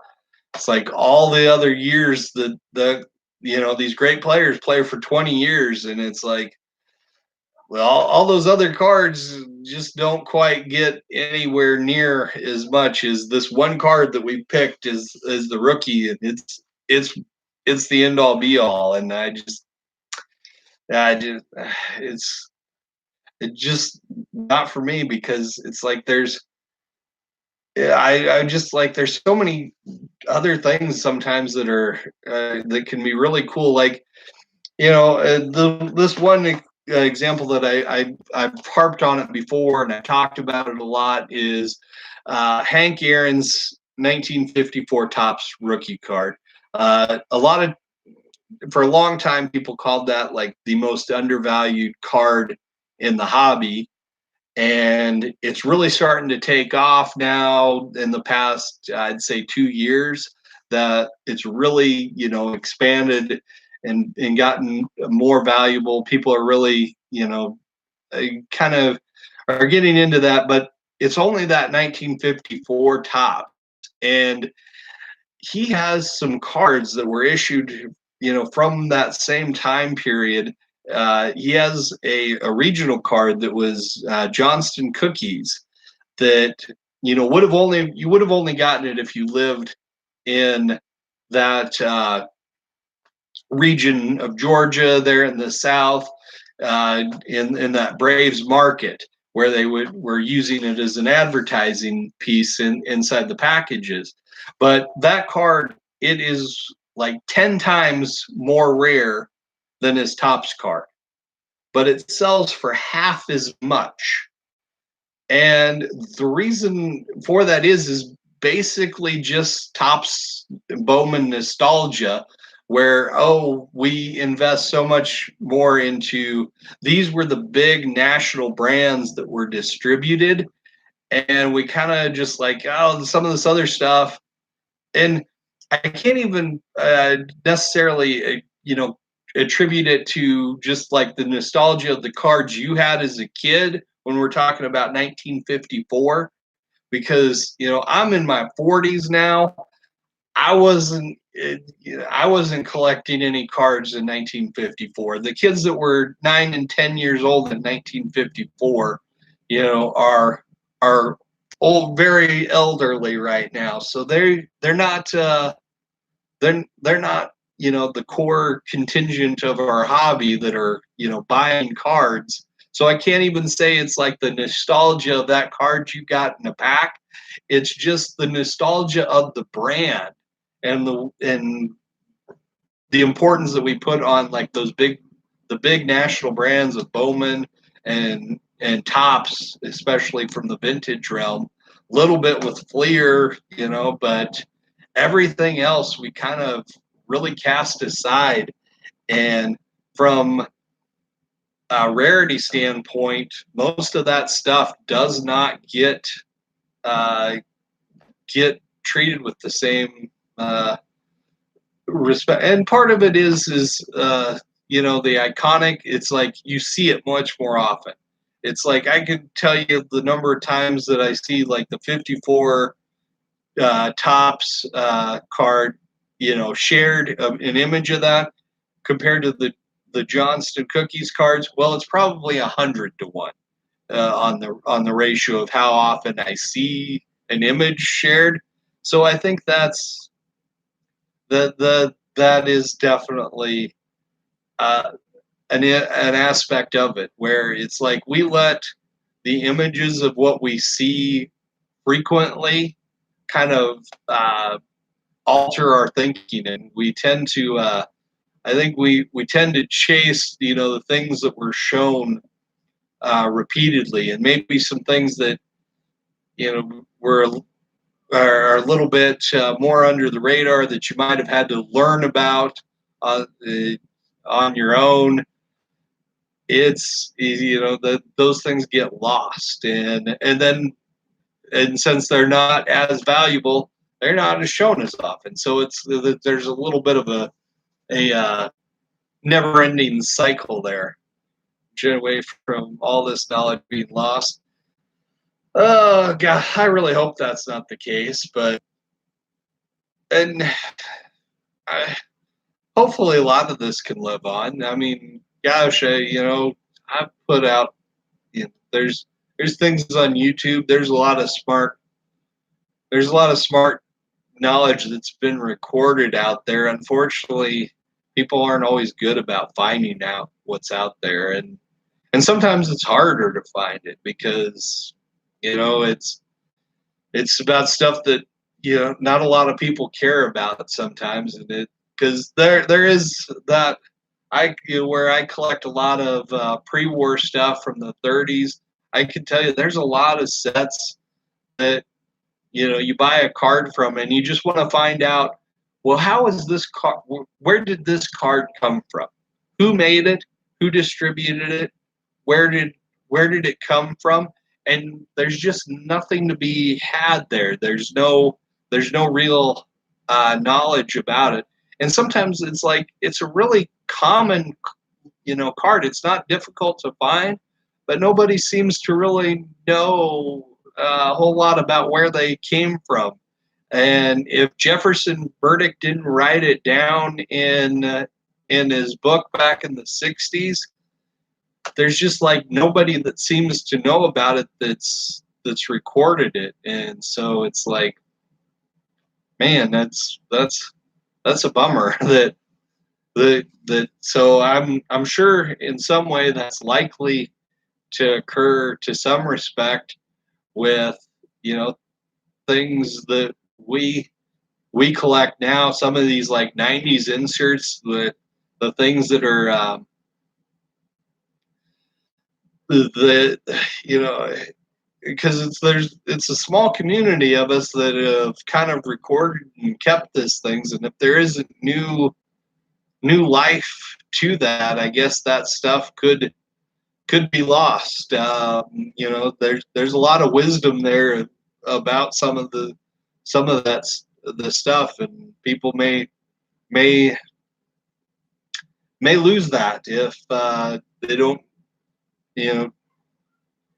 Speaker 1: it's like all the other years that these great players play for 20 years, and it's like, well, all those other cards just don't quite get anywhere near as much as this one card that we picked as the rookie, and it's it's the end all be all, and I just it's just not for me because it's like I just like there's so many other things sometimes that are that can be really cool. Like this one example that I've harped on it before and I talked about it a lot is Hank Aaron's 1954 Topps rookie card. A lot of For a long time, people called that like the most undervalued card in the hobby, and it's really starting to take off now in the past I'd say 2 years that it's really expanded and gotten more valuable. People are really kind of are getting into that, but it's only that 1954 top, and he has some cards that were issued from that same time period. He has a regional card that was Johnston Cookies that you would have only gotten it if you lived in that region of Georgia there in the South, in that Braves market where they were using it as an advertising piece inside the packages. But that card, it is like 10 times more rare than his Topps card, but it sells for half as much. And the reason for that is basically just Topps Bowman nostalgia, where we invest so much more into these were the big national brands that were distributed, and we kind of just like some of this other stuff, and I can't even necessarily attribute it to just like the nostalgia of the cards you had as a kid when we're talking about 1954, because I'm in my 40s now. I wasn't collecting any cards in 1954. The kids that were 9 and 10 years old in 1954, are old, very elderly right now. So they're not they're not the core contingent of our hobby that are buying cards. So I can't even say it's like the nostalgia of that card you got in a pack. It's just the nostalgia of the brand and the importance that we put on like the big national brands of Bowman and Topps, especially from the vintage realm. A little bit with Fleer, but everything else we kind of really cast aside. And from a rarity standpoint, most of that stuff does not uh, get treated with the same respect. And part of it is the iconic. It's like you see it much more often. It's like I could tell you the number of times that I see like the 54 Topps card, shared an image of that compared to the Johnston Cookies cards. Well, it's probably 100 to 1 on the ratio of how often I see an image shared. So I think that is definitely uh, an aspect of it where it's like we let the images of what we see frequently kind of alter our thinking, and we tend to I think we tend to chase the things that were shown repeatedly, and maybe some things that were are a little bit more under the radar that you might have had to learn about uh, uh, on your own. It's that those things get lost, and since they're not as valuable, they're not as shown as often. So there's a little bit of a never-ending cycle there, away from all this knowledge being lost. Oh God, I really hope that's not the case, but and I, hopefully a lot of this can live on. I mean, gosh, I've put out, there's things on YouTube. There's a lot of smart knowledge that's been recorded out there. Unfortunately, people aren't always good about finding out what's out there, and sometimes it's harder to find it because it's about stuff that not a lot of people care about sometimes, and it because there is that where I collect a lot of pre-war stuff from the 30s. I can tell you there's a lot of sets that you buy a card from and you just want to find out, well, how is this card, where did this card come from, who made it, who distributed it, where did it come from? And there's just nothing to be had there. There's no real knowledge about it. And sometimes it's like it's a really common card. It's not difficult to find, but nobody seems to really know a whole lot about where they came from. And if Jefferson Burdick didn't write it down in his book back in the 60s, there's just like nobody that seems to know about it that's recorded it. And so it's like, man, that's a bummer that so I'm sure in some way that's likely to occur to some respect with things that we collect now. Some of these like 90s inserts, the things that are the because it's a small community of us that have kind of recorded and kept this things, and if there isn't new life to that, I guess that stuff could be lost. There's a lot of wisdom there about some of the stuff, and people may may lose that if they don't, you know,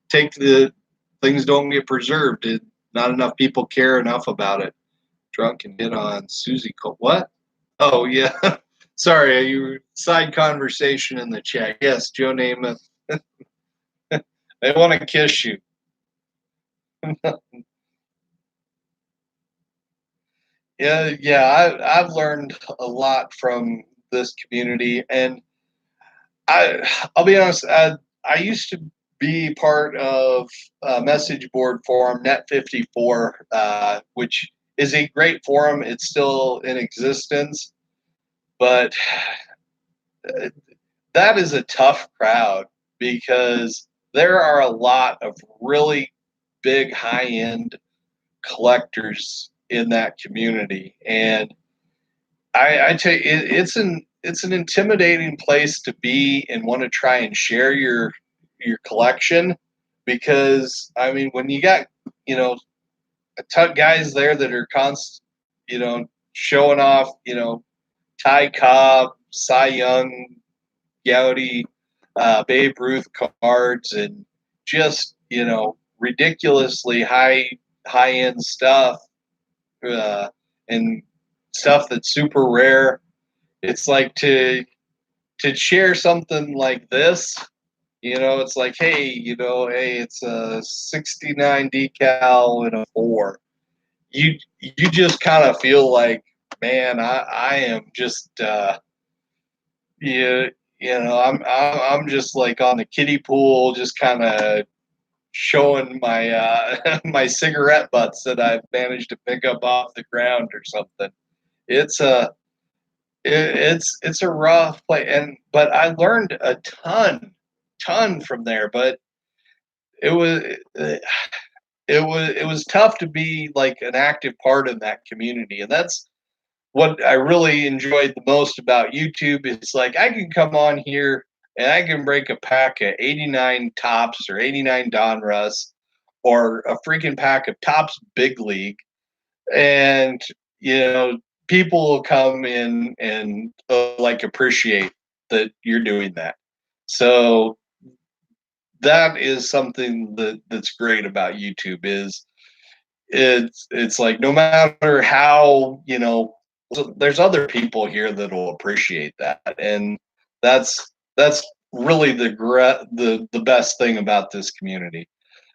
Speaker 1: take the things don't get preserved. Not enough people care enough about it. Drunk and hit on Susie Cole. What? Oh yeah. Sorry, you side conversation in the chat. Yes, Joe Namath. They want to kiss you. Yeah. I've learned a lot from this community, and I'll be honest. I used to be part of a message board forum, Net 54, which is a great forum. It's still in existence, but that is a tough crowd because there are a lot of really big high end collectors in that community, and I tell you, it's an intimidating place to be and want to try and share your collection, because I mean when you got, you know, a ton guys there that are showing off, Ty Cobb, Cy Young, Gowdy, Babe Ruth cards, and just ridiculously high end stuff, uh, and stuff that's super rare. It's like to share something like this. It's like, hey, it's a 69 decal and a 4. You just kind of feel like, man, I am just you I'm just like on the kiddie pool, just kind of showing my my cigarette butts that I've managed to pick up off the ground or something. It's a it's a rough play, and but I learned a ton from there. But it was it was tough to be like an active part in that community, and that's what I really enjoyed the most about YouTube. Is like I can come on here and I can break a pack of 89 tops or 89 Donruss or a freaking pack of tops big league, and you know people will come in and like appreciate that you're doing that. So that is something that's great about YouTube. Is it's like no matter how, there's other people here that will appreciate that, and that's really the best thing about this community.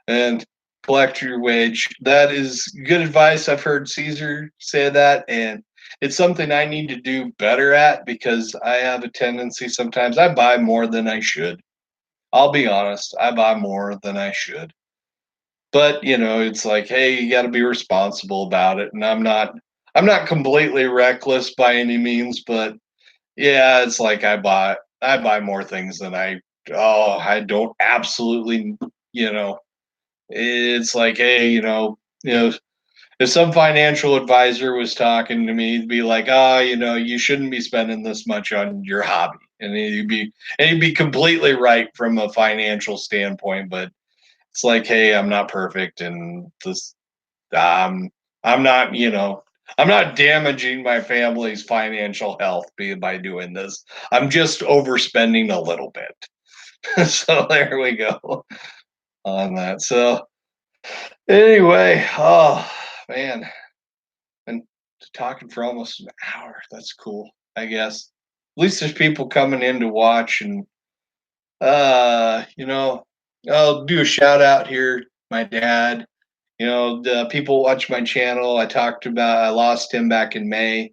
Speaker 1: And collect your wage. That is good advice. I've heard Caesar say that, and it's something I need to do better at, because I have a tendency sometimes I buy more than I should. I'll be honest, I buy more than I should. But, it's like, hey, you got to be responsible about it, and I'm not completely reckless by any means, but yeah, it's like I buy more things than I don't absolutely, you know, it's like, hey, if some financial advisor was talking to me, he'd be like, you shouldn't be spending this much on your hobby, and he'd be completely right from a financial standpoint. But it's like, hey, I'm not perfect, and this, um, I'm not, I'm not damaging my family's financial health by doing this. I'm just overspending a little bit. So there we go on that. So anyway, oh man, been talking for almost an hour. That's cool, I guess. At least there's people coming in to watch, and I'll do a shout out here. My dad, the people watch my channel. I lost him back in May.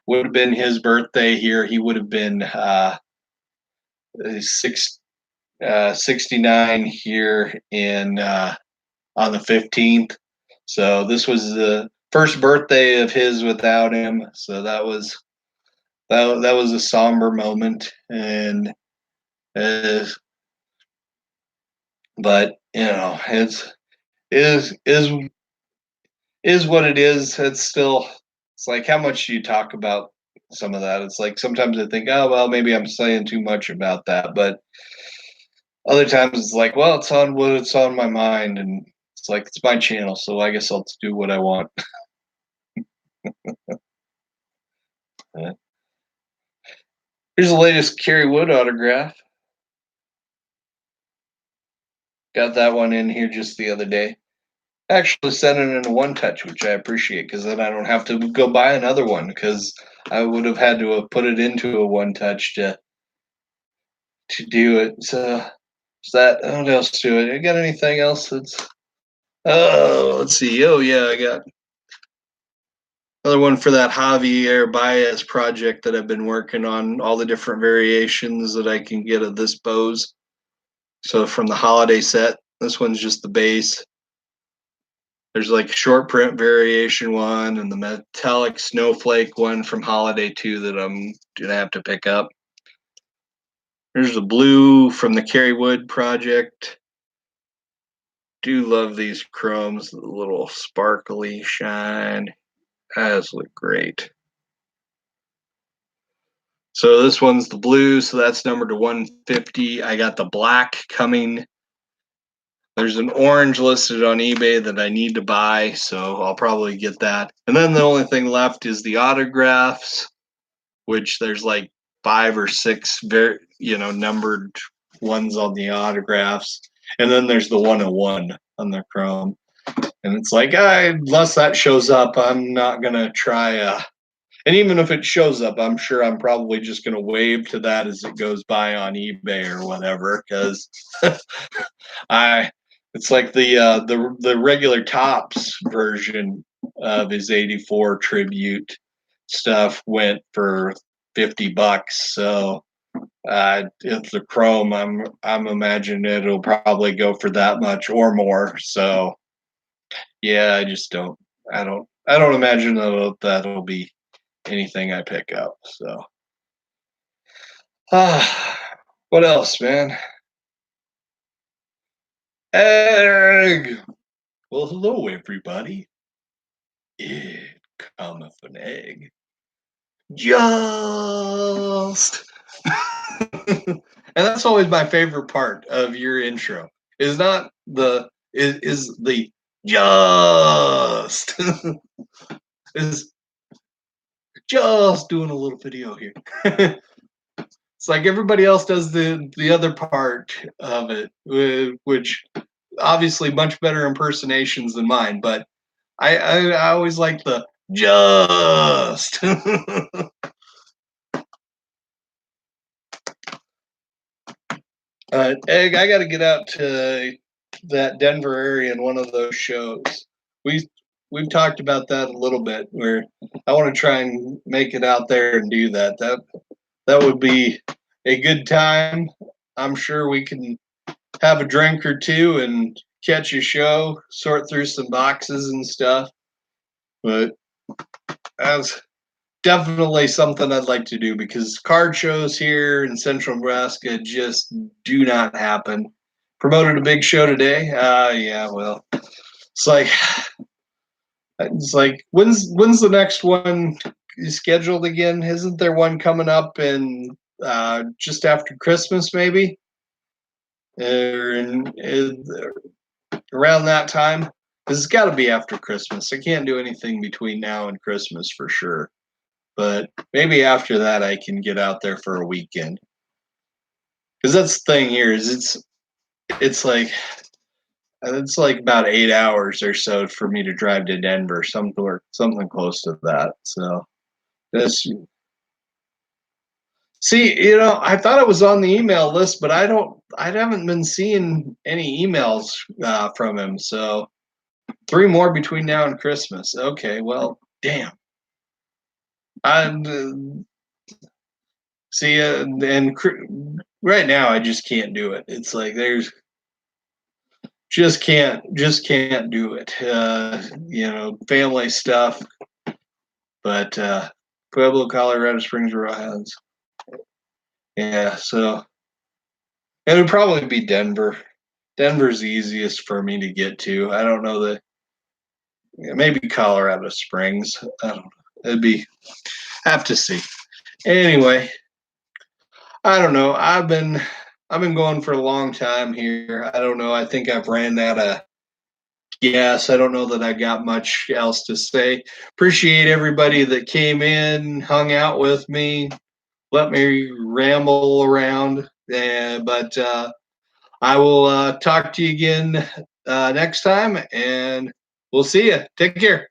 Speaker 1: Would have been his birthday here. He would have been six, 69 here in on the 15th. So this was the first birthday of his without him. So that was a somber moment, and uh, but it's is what it is. It's still, it's like, how much do you talk about some of that? It's like sometimes I think, oh well, maybe I'm saying too much about that, but other times it's like, well, it's on my mind, and it's like it's my channel, so I guess I'll just do what I want. Uh, Here's the latest Kerry Wood autograph. Got that one in here just the other day. Actually sent it in a one touch, which I appreciate because then I don't have to go buy another one because I would have had to have put it into a one touch to do it. So is that what else to it? I got anything else that's let's see. Oh yeah, I got another one for that Javier Baez project that I've been working on, all the different variations that I can get of this Bose. So from the holiday set, this one's just the base. There's like short print variation one and the metallic snowflake one from Holiday 2 that I'm gonna have to pick up. There's the blue from the Kerry Wood project. Do love these chromes, the little sparkly shine. Those look great. So this one's the blue, so that's numbered to 150. I got the black coming. There's an orange listed on eBay that I need to buy, so I'll probably get that. And then the only thing left is the autographs, which there's like 5 or 6 very numbered ones on the autographs, and then there's the 101 on the chrome. And it's like, unless that shows up, I'm not gonna try. And even if it shows up, I'm sure I'm probably just gonna wave to that as it goes by on eBay or whatever, because I. It's like the regular Tops version of his '84 tribute stuff went for $50. So if the chrome, I'm imagining it'll probably go for that much or more. So yeah, I don't imagine that'll be anything I pick up. So what else, man? Egg. Well, hello everybody. It cometh an egg. Just and that's always my favorite part of your intro. Is not the is the just is just doing a little video here. It's like everybody else does the other part of it, which obviously much better impersonations than mine. But I always like the just. Egg, I got to get out to that Denver area in one of those shows. We we've talked about that a little bit. Where I want to try and make it out there and do that. That would be a good time. I'm sure we can have a drink or two and catch a show, sort through some boxes and stuff. But that's definitely something I'd like to do because card shows here in Central Nebraska just do not happen. Promoted a big show today. Yeah, well, it's like when's the next one scheduled again? Isn't there one coming up in just after Christmas, maybe? Or around that time? Because it's got to be after Christmas. I can't do anything between now and Christmas for sure. But maybe after that, I can get out there for a weekend. Because that's the thing here is it's like about 8 hours or so for me to drive to Denver, something close to that. So this see, I thought it was on the email list, but I haven't been seeing any emails from him. So 3 more between now and Christmas. Okay, well, damn. I'm see, and right now I just can't do it. It's like there's just can't do it. Family stuff. But Pueblo, Colorado Springs, Rojas. Yeah, so it would probably be Denver. Denver's the easiest for me to get to. I don't know that. Yeah, maybe Colorado Springs. I don't know. It'd be have to see. Anyway, I don't know. I've been going for a long time here. I don't know. I think I've ran out of gas. I don't know that I got much else to say. Appreciate everybody that came in, hung out with me, let me ramble around. But I will talk to you again next time, and we'll see you. Take care.